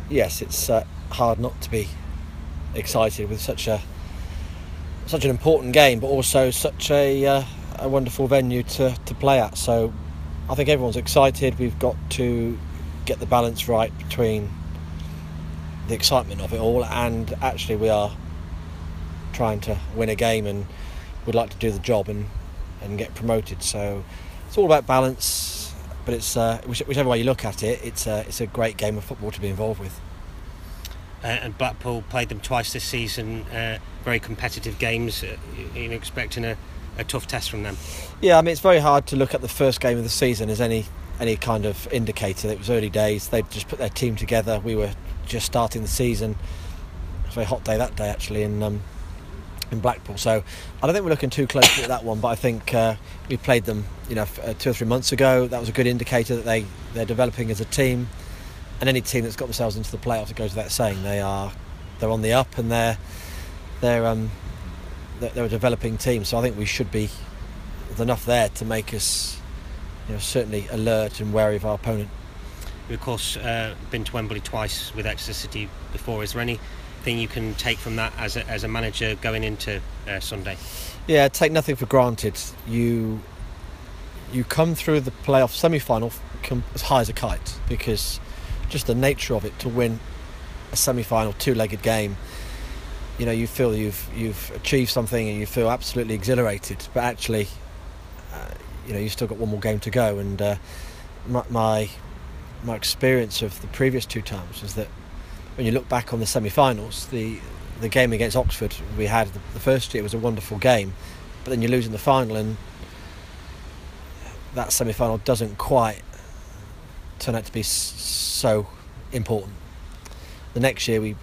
yes, it's hard not to be excited with such an important game, but also such a wonderful venue to play at. So I think everyone's excited. We've got to get the balance right between the excitement of it all and actually we are trying to win a game and would like to do the job and get promoted. So it's all about balance, but it's whichever way you look at it, it's a great game of football to be involved with. And Blackpool played them twice this season, very competitive games. You're expecting a tough test from them. Yeah, I mean, it's very hard to look at the first game of the season as any kind of indicator. It was early days. They'd just put their team together. We were just starting the season. It was a very hot day that day actually in Blackpool. So I don't think we're looking too closely at that one, but I think we played them 2 or 3 months ago. That was a good indicator that they're developing as a team. And any team that's got themselves into the playoffs, it goes without saying, they're on the up and they're a developing team. So I think we should be there's enough there to make us certainly alert and wary of our opponent. You've of course been to Wembley twice with Exeter City before. Is there anything you can take from that as a manager going into Sunday? Yeah, take nothing for granted. You come through the playoff semi-final as high as a kite, because just the nature of it, to win a semi-final two-legged game, you feel you've achieved something and you feel absolutely exhilarated, but actually you've still got one more game to go. And my experience of the previous two times is that when you look back on the semi-finals, the game against Oxford we had the first year was a wonderful game, but then you lose in the final and that semi-final doesn't quite turn out to be so important. The next year we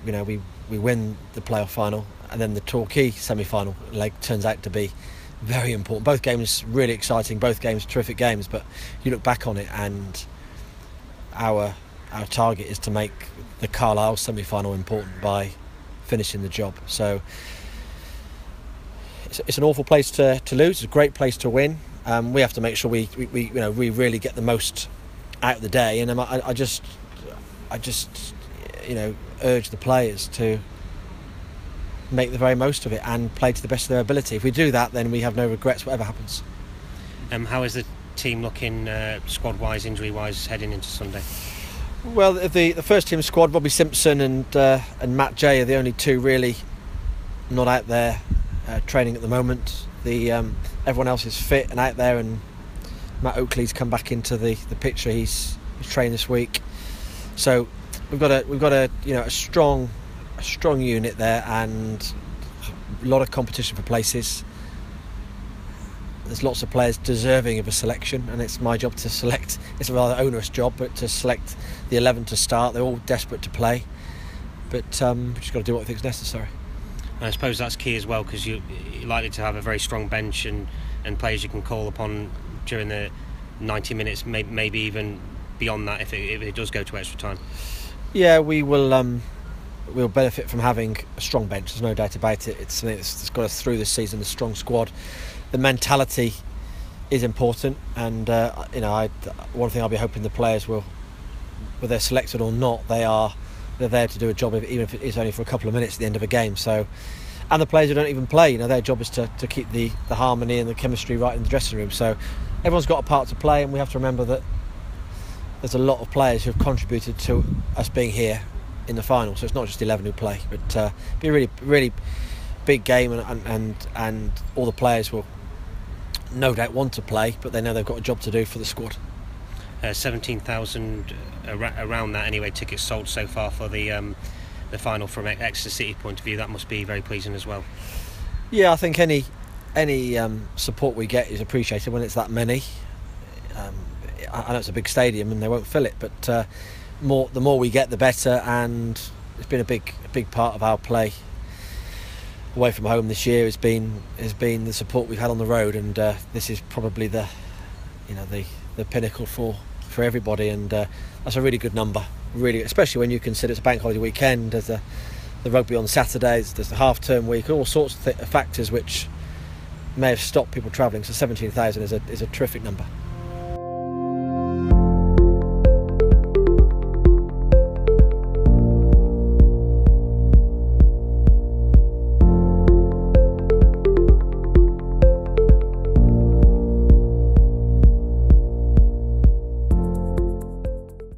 win the playoff final, and then the Torquay semi-final leg turns out to be very important. Both games really exciting, both games terrific games, but you look back on it and our target is to make the Carlisle semi-final important by finishing the job. So it's an awful place to lose. It's a great place to win. We have to make sure we really get the most out of the day, and I just urge the players to make the very most of it and play to the best of their ability. If we do that, then we have no regrets whatever happens. How is the team looking squad-wise, injury-wise, heading into Sunday? Well, the first team squad, Robbie Simpson and Matt Jay, are the only two really not out there training at the moment. Everyone else is fit and out there, and Matt Oakley's come back into the picture. He's trained this week, so we've got a strong unit there and a lot of competition for places. There's lots of players deserving of a selection, and it's my job to select. It's a rather onerous job, but to select the 11 to start. They're all desperate to play, but we've just got to do what we think is necessary. I suppose that's key as well, because you're likely to have a very strong bench and players you can call upon during the 90 minutes, maybe even beyond that if it does go to extra time. Yeah, we'll benefit from having a strong bench. There's no doubt about it. It's something that's got us through this season. A strong squad. The mentality is important, and one thing I'll be hoping the players will, whether they're selected or not, they're there to do a job, even if it is only for a couple of minutes at the end of a game. So, and the players who don't even play, their job is to keep the harmony and the chemistry right in the dressing room. So everyone's got a part to play, and we have to remember that there's a lot of players who have contributed to us being here in the final. So it's not just 11 who play, but be a really, really big game, and all the players will no doubt want to play, but they know they've got a job to do for the squad. 17,000 around that anyway, tickets sold so far for the final from Exeter City point of view. That must be very pleasing as well. Yeah, I think any support we get is appreciated when it's that many. I know it's a big stadium and they won't fill it, but the more we get, the better. And it's been a big part of our play away from home this year. Has been the support we've had on the road, and this is probably the pinnacle for everybody, and that's a really good number. Really, especially when you consider it's a bank holiday weekend. There's the rugby on Saturdays. There's the half-term week. All sorts of factors which may have stopped people travelling. So 17,000 is a terrific number.